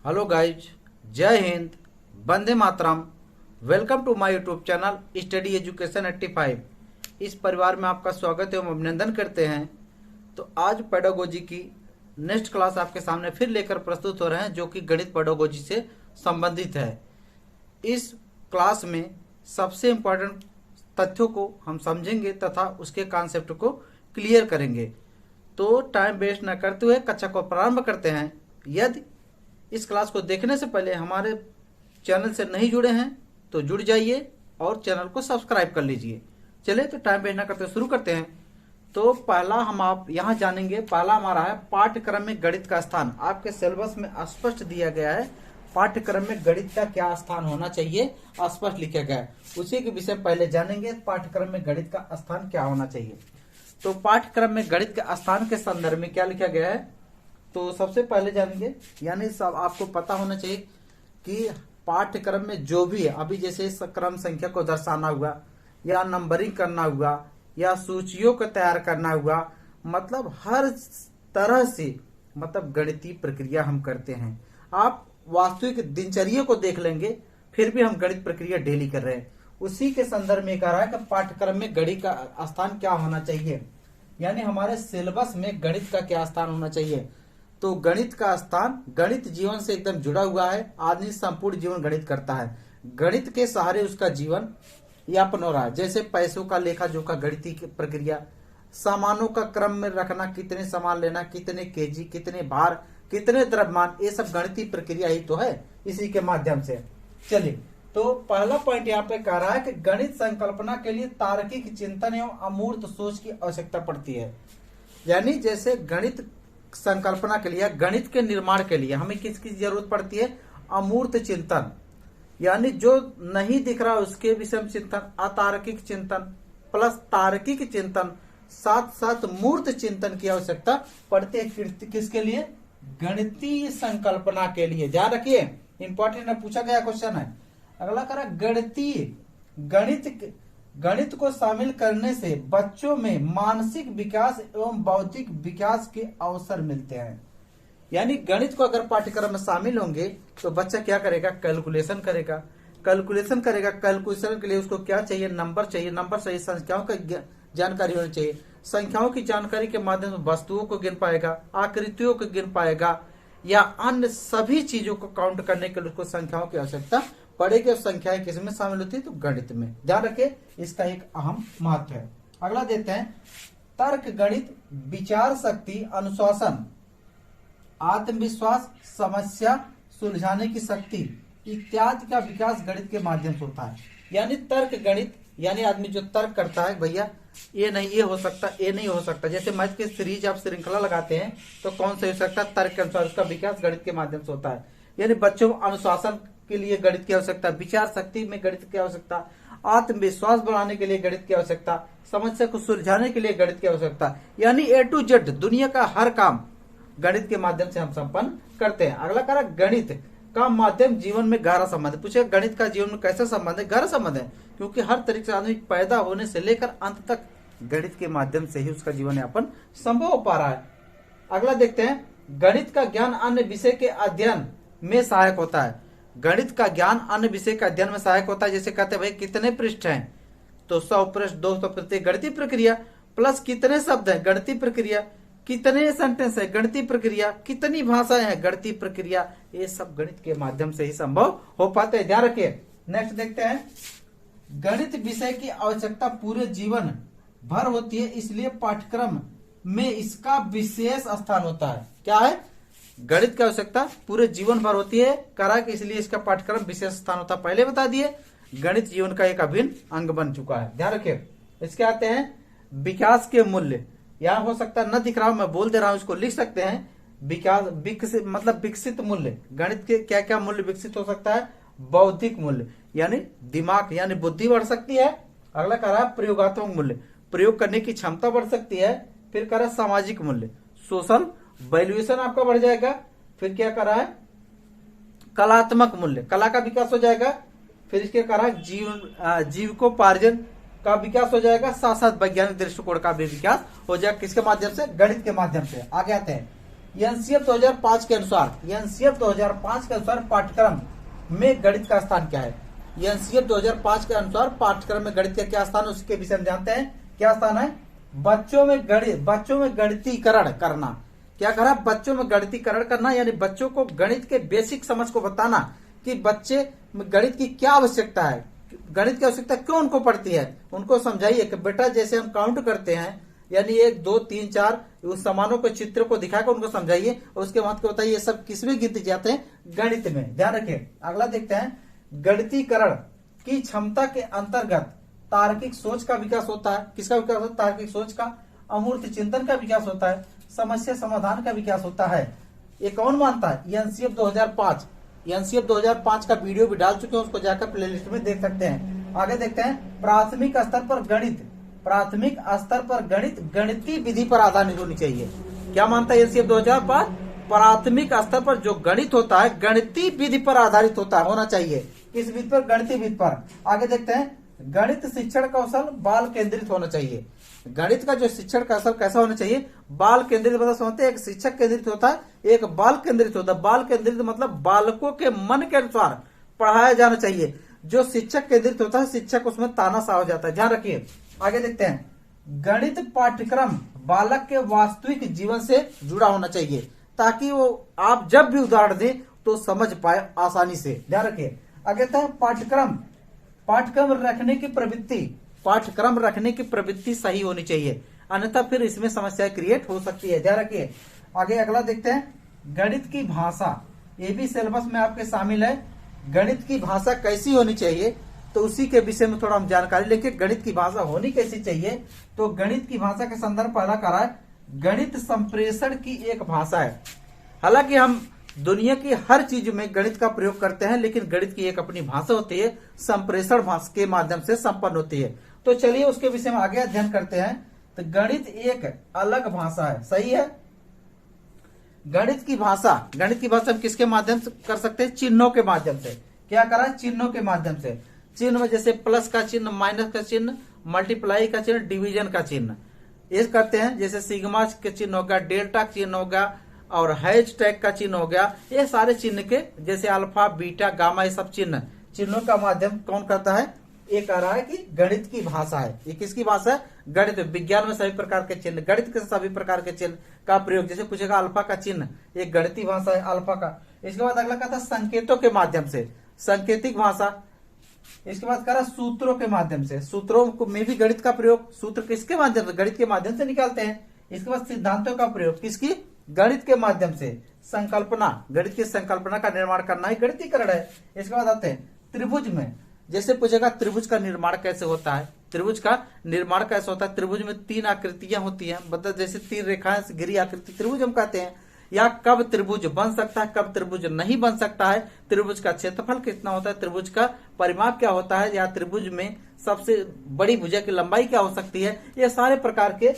Hello guys, जय हिंद, वंदे मातरम। Welcome to my YouTube channel study education 85। इस परिवार में आपका स्वागत एवं अभिनंदन करते हैं। तो आज पेडागोजी की नेक्स्ट क्लास आपके सामने फिर लेकर प्रस्तुत हो रहे हैं, जो कि गणित पेडागोजी से संबंधित है। इस क्लास में सबसे इम्पोर्टेंट तथ्यों को हम समझेंगे तथा उसके कॉन्सेप्ट को क्लियर करेंगे। तो टाइम वेस्ट न करते हुए कक्षा को प्रारंभ करते हैं। यदि इस क्लास को देखने से पहले हमारे चैनल से नहीं जुड़े हैं तो जुड़ जाइए और चैनल को सब्सक्राइब कर लीजिए। चलिए तो टाइम वेस्ट न करते शुरू करते हैं। तो पहला हम आप यहाँ जानेंगे, पहला हमारा है पाठ्यक्रम में गणित का स्थान। आपके सिलेबस में स्पष्ट दिया गया है पाठ्यक्रम में गणित का क्या स्थान होना चाहिए, स्पष्ट लिखा गया है। उसी के विषय पहले जानेंगे, पाठ्यक्रम में गणित का स्थान क्या होना चाहिए। तो पाठ्यक्रम में गणित के स्थान के संदर्भ में क्या लिखा गया है, तो सबसे पहले जानेंगे, यानी सब आपको पता होना चाहिए कि पाठ्यक्रम में जो भी है, अभी जैसे क्रम संख्या को दर्शाना हुआ या नंबरिंग करना हुआ या सूचियों को तैयार करना हुआ, मतलब हर तरह से मतलब गणितीय प्रक्रिया हम करते हैं। आप वास्तविक दिनचर्या को देख लेंगे, फिर भी हम गणित प्रक्रिया डेली कर रहे हैं। उसी के संदर्भ में कह रहा है कि पाठ्यक्रम में गणित का स्थान क्या होना चाहिए, यानी हमारे सिलेबस में गणित का क्या स्थान होना चाहिए। तो गणित का स्थान गणित जीवन से एकदम जुड़ा हुआ है। आदमी संपूर्ण जीवन गणित करता है, गणित के सहारे उसका जीवन यापन हो रहा है। जैसे पैसों का लेखा जोखा गणितीय प्रक्रिया, सामानों का क्रम में रखना, कितने सामान लेना, कितने केजी, कितने भार, कितने द्रव्यमान, ये सब गणितीय प्रक्रिया ही तो है, इसी के माध्यम से। चलिए, तो पहला पॉइंट यहाँ पे कह रहा है कि गणित संकल्पना के लिए तार्किक चिंतन एवं अमूर्त सोच की आवश्यकता पड़ती है। यानी जैसे गणित संकल्पना के लिए, गणित के निर्माण के लिए हमें किसकी जरूरत पड़ती है, अमूर्त चिंतन, यानी जो नहीं दिख रहा उसके विषय में चिंतन, अतार्किक चिंतन प्लस तार्किक चिंतन, साथ साथ मूर्त चिंतन की आवश्यकता पड़ती है। किसके लिए, गणितीय संकल्पना के लिए। ध्यान रखिए, इंपॉर्टेंट है, पूछा गया क्वेश्चन है। अगला करा गणित को शामिल करने से बच्चों में मानसिक विकास एवं बौद्धिक विकास के अवसर मिलते हैं। यानी गणित को अगर पाठ्यक्रम में शामिल होंगे तो बच्चा क्या करेगा, कैलकुलेशन करेगा। कैलकुलेशन के लिए उसको क्या चाहिए, नंबर चाहिए, संख्याओं का जानकारी होनी चाहिए। संख्याओं की जानकारी के माध्यम से वस्तुओं को गिन पाएगा, आकृतियों को गिन पाएगा, या अन्य सभी चीजों को काउंट करने के लिए उसको संख्याओं की आवश्यकता पढ़ेगी। और संख्याएं किस में शामिल होती है, तो गणित में। ध्यान रखिए, इसका एक अहम महत्व है। अगला देखते हैं, तर्क गणित विचार शक्ति, अनुशासन, आत्मविश्वास, समस्या सुलझाने की शक्ति इत्यादि का विकास गणित के माध्यम से होता है। यानी तर्क गणित, यानी आदमी जो तर्क करता है, भैया ये नहीं ये हो सकता, ये नहीं हो सकता। जैसे मैथ के सीरीज आप श्रृंखला लगाते हैं तो कौन सा हो सकता है, तर्क के अनुसार उसका विकास गणित के माध्यम से होता है। यानी बच्चों में अनुशासन के लिए गणित की आवश्यकता, विचार शक्ति में गणित की आवश्यकता, आत्मविश्वास बढ़ाने के लिए गणित की आवश्यकता, समस्या को सुलझाने के लिए गणित की आवश्यकता। यानी A to Z दुनिया का हर काम गणित के माध्यम से हम संपन्न करते हैं। अगला करा, गणित का माध्यम जीवन में गहरा संबंध है। पूछे गणित का जीवन में कैसा संबंध है, गहरा संबंध है, क्योंकि हर तरीके से आदमी पैदा होने से लेकर अंत तक गणित के माध्यम से ही उसका जीवन यापन संभव हो पा रहा है। अगला देखते हैं, गणित का ज्ञान अन्य विषय के अध्ययन में सहायक होता है। गणित का ज्ञान अन्य विषय का अध्ययन में सहायक होता है। जैसे कहते हैं भाई कितने पृष्ठ हैं, तो 100 पृष्ठ, 200 पृष्ठ, गणितीय प्रक्रिया, प्लस कितने शब्द हैं, गणितीय प्रक्रिया, कितने सेंटेंस है, गणितीय प्रक्रिया, कितनी भाषाएं हैं, गणितीय प्रक्रिया। ये सब गणित के माध्यम से ही संभव हो पाते हैं। ध्यान रखिए। नेक्स्ट देखते हैं, गणित विषय की आवश्यकता पूरे जीवन भर होती है, इसलिए पाठ्यक्रम में इसका विशेष स्थान होता है। क्या है, गणित की आवश्यकता पूरे जीवन भर होती है, करा कि इसलिए इसका पाठ्यक्रम विशेष स्थान होता है। पहले बता दिए, गणित जीवन का एक अभिन्न अंग बन चुका है। ध्यान रखिए। इसके आते हैं विकास के मूल्य। यहाँ हो सकता है न दिख रहा हूं, मैं बोल दे रहा हूं, इसको लिख सकते हैं। विकास विकसित मतलब विकसित मूल्य, गणित के क्या क्या मूल्य विकसित हो सकता है, बौद्धिक मूल्य, यानी दिमाग यानी बुद्धि बढ़ सकती है। अगला कह रहा है प्रयोगात्मक मूल्य, प्रयोग करने की क्षमता बढ़ सकती है। फिर कह रहा है सामाजिक मूल्य, सोशल वैल्यूएशन आपका बढ़ जाएगा। फिर क्या कर रहा है, कलात्मक मूल्य, कला का विकास हो जाएगा। फिर इसके कह रहा है जीविकोपार्जन का विकास हो जाएगा, साथ साथ वैज्ञानिक दृष्टिकोण का भी विकास हो जाएगा। किसके माध्यम से, गणित के माध्यम से। आगे आते हैं, एनसीएफ 2005 के अनुसार पाठ्यक्रम में गणित का स्थान क्या है? एनसीएफ 2005 के अनुसार पाठ्यक्रम में गणित का क्या स्थान है, उसके विषय में जानते हैं। क्या स्थान है? बच्चों में गणितीकरण करना। क्या करा? बच्चों में गणितीकरण करना, यानी बच्चों को गणित के बेसिक समझ को बताना कि बच्चे गणित की क्या आवश्यकता है, गणित की आवश्यकता क्यों उनको पड़ती है। उनको समझाइए कि बेटा जैसे हम काउंट करते हैं, यानी 1 2 3 4 उस समानों के चित्र को दिखाकर उनको समझाइए और उसके बाद को बताइए ये सब किसमें गिनते जाते हैं? गणित में। ध्यान रखिए। अगला देखते हैं, गणितीकरण की क्षमता के अंतर्गत तार्किक सोच का विकास होता है। किसका विकास होता है? तार्किक सोच का। अमूर्त चिंतन का विकास होता है। समस्या समाधान का विकास होता है। ये कौन मानता है? एनसीएफ 2005। एनसीएफ 2005 का वीडियो भी डाल चुके हैं, उसको जाकर प्लेलिस्ट में देख सकते हैं। आगे देखते हैं, प्राथमिक स्तर पर गणित गणितीय विधि पर आधारित होनी चाहिए। क्या मानता है एनसीएफ 2005? प्राथमिक स्तर पर जो गणित होता है गणितीय विधि पर आधारित होना चाहिए। किस विधि पर? गणितीय विधि पर। आगे देखते हैं, गणित शिक्षण कौशल बाल केंद्रित होना चाहिए। गणित का जो शिक्षण कौशल कैसा होना चाहिए? बाल केंद्रित। मतलब समझते हैं, एक शिक्षक केंद्रित होता है, एक बाल केंद्रित होता है। बाल केंद्रित मतलब बालकों के मन के अनुसार पढ़ाया जाना चाहिए। जो शिक्षक केंद्रित होता है, शिक्षक उसमें तानाशाह हो जाता है। ध्यान रखिए। आगे देखते हैं, गणित पाठ्यक्रम बालक के वास्तविक जीवन से जुड़ा होना चाहिए, ताकि वो आप जब भी उदाहरण दें तो समझ पाए आसानी से। ध्यान रखिए। आगे देखते हैं, पाठ्यक्रम रखने की प्रवृत्ति सही होनी चाहिए, अन्यथा फिर इसमें समस्या क्रिएट हो सकती है। ध्यान रखिए। आगे अगला देखते हैं, गणित की भाषा। ये भी सिलेबस में आपके शामिल है। गणित की भाषा कैसी होनी चाहिए, तो उसी के विषय में थोड़ा हम जानकारी लेंगे। गणित की भाषा होनी कैसी चाहिए, तो गणित की भाषा के संदर्भ पहला करा है, गणित संप्रेषण की एक भाषा है। हालांकि हम दुनिया की हर चीज में गणित का प्रयोग करते हैं, लेकिन गणित की एक अपनी भाषा होती है, संप्रेषण भाषा के माध्यम से संपन्न होती है। तो चलिए उसके विषय में आगे अध्ययन करते हैं। तो गणित एक अलग भाषा है। सही है। गणित की भाषा हम किसके माध्यम से कर सकते हैं? चिन्हों के माध्यम से। क्या करा? चिन्हों के माध्यम से। चिन्ह में जैसे प्लस का चिन्ह, माइनस का चिन्ह, मल्टीप्लाई का चिन्ह, डिवीजन का चिन्ह, ये करते हैं। जैसे सिग्मा के चिन्ह होगा, डेल्टा का चिन्ह होगा और हैशटैग का चिन्ह हो गया। ये सारे चिन्ह के जैसे अल्फा बीटा गामा, ये सब चिन्हों का माध्यम कौन करता है? ये कह रहा है कि गणित की भाषा है। ये किसकी भाषा है? गणित। विज्ञान में सभी प्रकार के चिन्ह, गणित के सभी प्रकार के चिन्ह का प्रयोग। जैसे पूछेगा अल्फा का चिन्ह, एक गणितीय भाषा है अल्फा का। इसके बाद अगला कहता है संकेतों के माध्यम से, सांकेतिक भाषा। इसके बाद करा सूत्रों के माध्यम से। सूत्रों में भी गणित का प्रयोग। सूत्र किसके माध्यम से? गणित के माध्यम से निकालते हैं। इसके बाद सिद्धांतों का प्रयोग किसकी? गणित के माध्यम से। संकल्पना, गणित की संकल्पना का निर्माण करना ही गणितीकरण है। इसके बाद आते हैं त्रिभुज में। जैसे पूछेगा त्रिभुज का निर्माण कैसे होता है? त्रिभुज का निर्माण कैसे होता है? त्रिभुज में 3 आकृतियां होती हैं, मतलब जैसे 3 रेखाएं से घिरी आकृति त्रिभुज हम कहते हैं। या कब त्रिभुज बन सकता है, कब त्रिभुज नहीं बन सकता है, त्रिभुज का क्षेत्रफल कितना होता है, त्रिभुज का परिमाप क्या होता है, या त्रिभुज में सबसे बड़ी भुजा की लंबाई क्या हो सकती है। ये सारे प्रकार के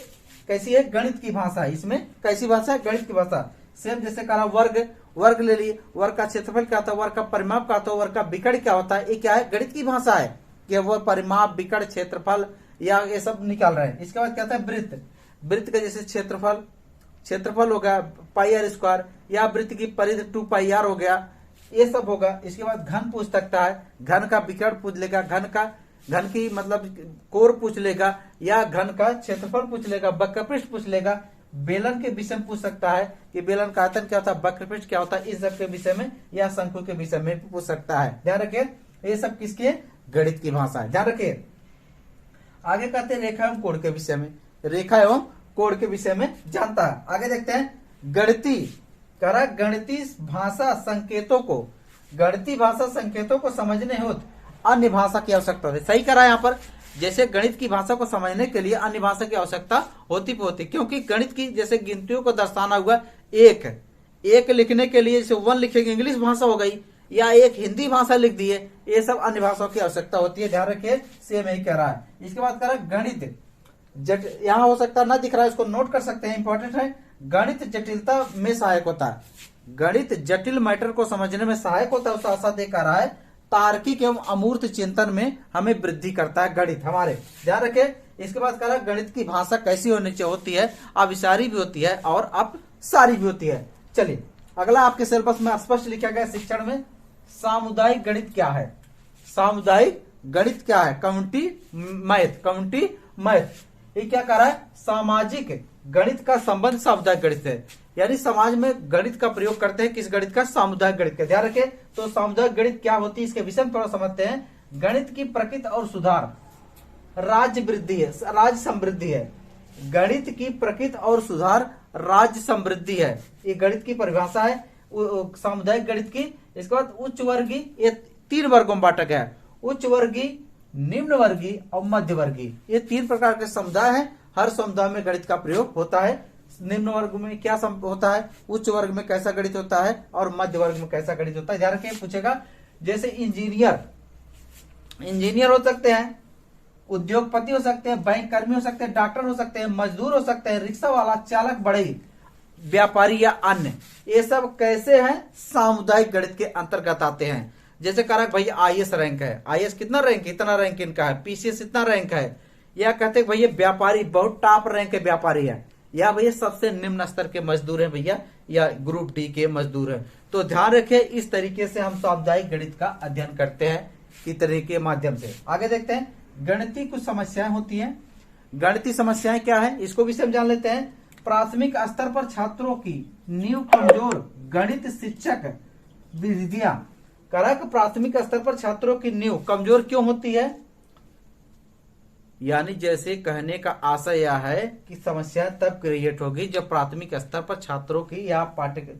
कैसी है? गणित की भाषा है। इसमें कैसी भाषा है? गणित की भाषा। सेम जैसे कहा वर्ग ले लिए, वर्ग का क्षेत्रफल क्या होता है, वर्ग का परिमाप क्या होता है, वर्ग का विकर्ण क्या होता है। ये क्या है? गणित की भाषा है कि वो परिमाप, विकर्ण, क्षेत्रफल या ये सब निकाल रहे हैं। इसके बाद क्या होता है? वृत्त का जैसे क्षेत्रफल हो गया पाई आर स्क्वायर, या वृत्त की परिधि 2 पाई आर हो गया, ये सब होगा। इसके बाद घन पूछ सकता है, घन का विकर्ण पूछ लेगा, घन की मतलब कोर पूछ लेगा, या घन का क्षेत्रफल पूछ लेगा, वक्रपृष्ठ पूछ लेगा। बेलन के विषय में पूछ सकता है कि बेलन का आयतन क्या होता है, वक्रपृष्ठ क्या होता है, इस सब के विषय में, या शंकु के विषय में पूछ सकता है। ध्यान रखिए, ये सब किसकी है? गणित की भाषा है। ध्यान रखिए। आगे कहते हैं रेखा एवं कोण के विषय में। रेखा एवं कोण के विषय में जानता है। आगे देखते हैं गणितीय भाषा संकेतों को समझने हेतु अन्य भाषा की आवश्यकता होती है। सही करा यहाँ पर। जैसे गणित की भाषा को समझने के लिए अन्य भाषा की आवश्यकता होती, क्योंकि गणित की जैसे गिनतियों को दर्शाना हुआ एक लिखने के लिए जैसे 1 लिखेंगे इंग्लिश भाषा हो गई, या एक हिंदी भाषा लिख दिए, ये सब अन्य भाषाओं की आवश्यकता होती है। ध्यान रखिए, सेम यही कह रहा है। इसके बाद कह रहा है गणित यहाँ हो सकता है ना दिख रहा है, इसको नोट कर सकते हैं, इंपॉर्टेंट है। गणित जटिलता में सहायक होता है। गणित जटिल मैटर को समझने में सहायक होता है। उसका साथ कह रहा है तार्किक एवं अमूर्त चिंतन में हमें वृद्धि करता है गणित हमारे। ध्यान रखें। इसके बाद कह रहा है गणित की भाषा कैसी होती है? अभिसारी भी होती है और अपसारी भी होती है। चलिए अगला आपके सिलेबस में स्पष्ट लिखा गया शिक्षण में सामुदायिक गणित क्या है। सामुदायिक गणित क्या है? Community math. ये क्या कर रहा है? सामाजिक गणित का संबंध सामुदायिक गणित से, यानी समाज में गणित का प्रयोग करते हैं। किस गणित का? सामुदायिक गणित का। ध्यान रखें। तो सामुदायिक गणित क्या होती है इसके विषय में थोड़ा समझते हैं। गणित की प्रकृति और सुधार, राज्य वृद्धि है, राज्य समृद्धि है। गणित की प्रकृति और सुधार, राज्य समृद्धि है। ये गणित की परिभाषा है सामुदायिक गणित की। इसके बाद उच्च वर्गीय, ये 3 वर्गों में बांटा गया है। उच्च वर्गीय, निम्न वर्गीय और मध्य वर्गीय, ये 3 प्रकार के समुदाय हैं। हर समुदाय में गणित का प्रयोग होता है। निम्न वर्ग में क्या होता है, उच्च वर्ग में कैसा गणित होता है और मध्य वर्ग में कैसा गणित होता है। ध्यान रखिए, पूछेगा। जैसे इंजीनियर हो सकते हैं, उद्योगपति हो सकते हैं, बैंक कर्मी हो सकते हैं, डॉक्टर हो सकते हैं, मजदूर हो सकते हैं, रिक्शा वाला, चालक, बढ़ई, व्यापारी या अन्य। ये सब कैसे हैं? सामुदायिक गणित के अंतर्गत आते हैं। जैसे कहा भाई आईएएस रैंक है, आईएएस कितना रैंक, इतना रैंक इनका है, पीसीएस इतना रैंक है। या कहते हैं भैया व्यापारी बहुत टॉप रैंक के व्यापारी है, या भैया सबसे निम्न स्तर के मजदूर हैं भैया, या ग्रुप डी के मजदूर हैं। तो ध्यान रखें, इस तरीके से हम सामुदायिक गणित का अध्ययन करते हैं की तरीके के माध्यम से। आगे देखते हैं, गणितीय कुछ समस्याएं होती हैं। गणितीय समस्याएं क्या है इसको भी हम जान लेते हैं। प्राथमिक स्तर पर छात्रों की नींव कमजोर, गणित शिक्षक विधियां। प्राथमिक स्तर पर छात्रों की नींव कमजोर क्यों होती है? यानी जैसे कहने का आशय यह है कि समस्या तब क्रिएट होगी जब प्राथमिक स्तर पर छात्रों की या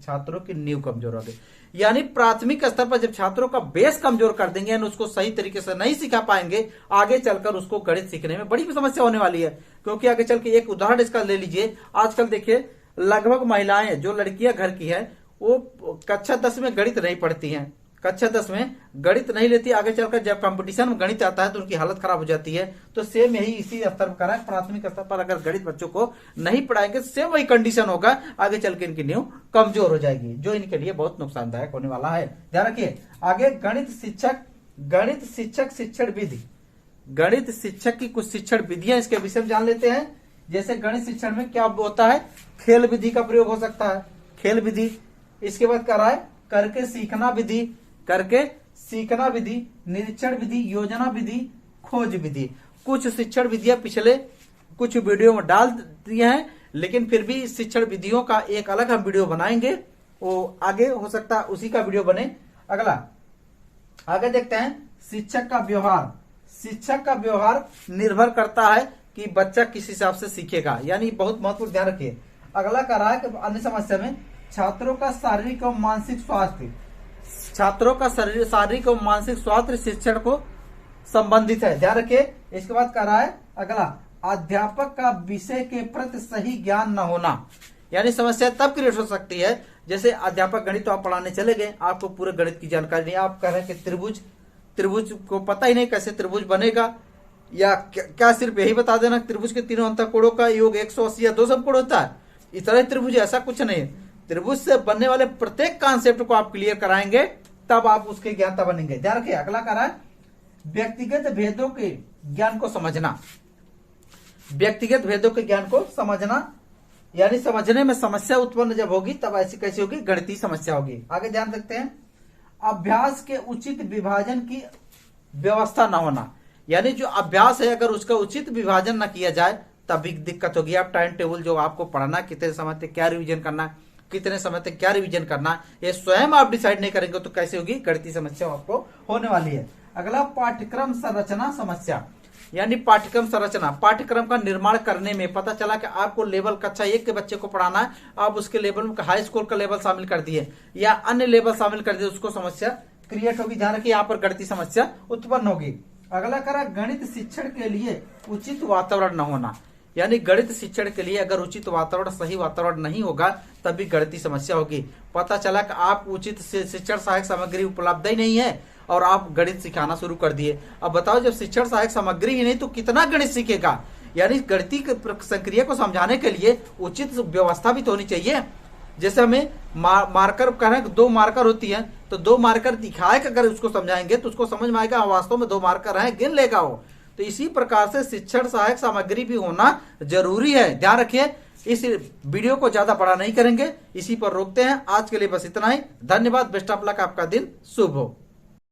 छात्रों की नींव कमजोर होगी। यानी प्राथमिक स्तर पर जब छात्रों का बेस कमजोर कर देंगे, यानी उसको सही तरीके से नहीं सिखा पाएंगे, आगे चलकर उसको गणित सीखने में बड़ी समस्या होने वाली है। क्योंकि आगे चल के एक उदाहरण इसका ले लीजिए। आजकल देखिए लगभग महिलाएं, जो लड़कियां घर की है, वो कक्षा 10 में गणित नहीं पढ़ती हैं, कक्षा 10 में गणित नहीं लेती। आगे चलकर जब कंपटीशन में गणित आता है तो उनकी हालत खराब हो जाती है। तो सेम यही इसी स्तर पर करा, प्राथमिक स्तर पर अगर गणित बच्चों को नहीं पढ़ाएंगे, सेम वही कंडीशन होगा, आगे चल के इनकी नींव कमजोर हो जाएगी, जो इनके लिए बहुत नुकसानदायक होने वाला है। ध्यान रखिए। आगे गणित शिक्षक शिक्षण विधि, गणित शिक्षक की कुछ शिक्षण विधियां इसके विषय में जान लेते हैं। जैसे गणित शिक्षण में क्या होता है? खेल विधि का प्रयोग हो सकता है, खेल विधि। इसके बाद कह रहा है करके सीखना विधि, करके सीखना विधि, निरीक्षण विधि, योजना विधि, खोज विधि। कुछ शिक्षण विधियां पिछले कुछ वीडियो में डाल दिए हैं, लेकिन फिर भी शिक्षण विधियों का एक अलग हम वीडियो बनाएंगे, वो आगे हो सकता है उसी का वीडियो बने। अगला आगे देखते हैं, शिक्षक का व्यवहार। शिक्षक का व्यवहार निर्भर करता है कि बच्चा किस हिसाब से सीखेगा, यानी बहुत महत्वपूर्ण। ध्यान रखिए। अगला कह रहा है कि अन्य समस्या में छात्रों का शारीरिक और मानसिक स्वास्थ्य, छात्रों का शारीरिक और मानसिक स्वास्थ्य शिक्षण को संबंधित है। ध्यान रखिए। इसके बाद कह रहा है अगला, अध्यापक का विषय के प्रति सही ज्ञान न होना। यानी समस्या तब क्रिएट हो सकती है, जैसे अध्यापक गणित तो आप पढ़ाने चले गए, आपको पूरे गणित की जानकारी नहीं, आप कह रहे हैं कि त्रिभुज को पता ही नहीं कैसे त्रिभुज बनेगा, या क्या सिर्फ यही बता देना त्रिभुज के तीनों अंतःकोणों का योग 180 या 200 कोण होता है, इतना ही त्रिभुज, ऐसा कुछ नहीं है। त्रिभुज से बनने वाले प्रत्येक कॉन्सेप्ट को आप क्लियर कराएंगे, तब आप उसके ज्ञाता बनेंगे। ध्यान रखिए। अगला कह रहा है व्यक्तिगत भेदों के ज्ञान को समझना। व्यक्तिगत भेदों के ज्ञान को समझना, यानी समझने में समस्या उत्पन्न जब होगी तब ऐसी कैसी होगी? गणितीय समस्या होगी। आगे ध्यान रखते हैं, अभ्यास के उचित विभाजन की व्यवस्था न होना। यानी जो अभ्यास है अगर उसका उचित विभाजन न किया जाए तब भी दिक्कत होगी। आप टाइम टेबल जो आपको पढ़ना, कितने समय तक क्या रिवीजन करना, कितने समय तक क्या रिवीजन करना, ये स्वयं आप डिसाइड नहीं करेंगे तो कैसे होगी? गणितीय समस्या आपको होने वाली है। अगला पाठ्यक्रम संरचना समस्या, यानी पाठ्यक्रम संरचना, पाठ्यक्रम का निर्माण करने में पता चला कि आपको लेवल कक्षा 1 के बच्चे को पढ़ाना है, आप उसके लेवल में हाई स्कूल का लेवल शामिल कर दिए या अन्य लेवल शामिल कर दिए, उसको समस्या क्रिएट होगी। ध्यान रखिए, यहाँ पर गणितीय समस्या उत्पन्न होगी। अगला करा गणित शिक्षण के लिए उचित वातावरण न होना। यानी गणित शिक्षण के लिए अगर उचित वातावरण, सही वातावरण नहीं होगा तभी गणितीय समस्या होगी। पता चला कि आप उचित शिक्षण सहायक सामग्री उपलब्ध ही नहीं है और आप गणित सिखाना शुरू कर दिए। अब बताओ, जब शिक्षण सहायक सामग्री ही नहीं तो कितना गणित सीखेगा? यानी गणितीय प्रक्रिया को समझाने के लिए उचित व्यवस्था भी तो होनी चाहिए। जैसे हमें मार्कर कह रहे हैं, 2 मार्कर होती है, तो 2 मार्कर दिखाए कि अगर उसको समझाएंगे तो उसको समझ में आएगा वास्तव में 2 मार्कर हैं, गिन लेगा वो। तो इसी प्रकार से शिक्षण सहायक सामग्री भी होना जरूरी है। ध्यान रखिए, इस वीडियो को ज्यादा बड़ा नहीं करेंगे, इसी पर रोकते हैं। आज के लिए बस इतना ही। धन्यवाद। Best of luck. आपका दिन शुभ हो।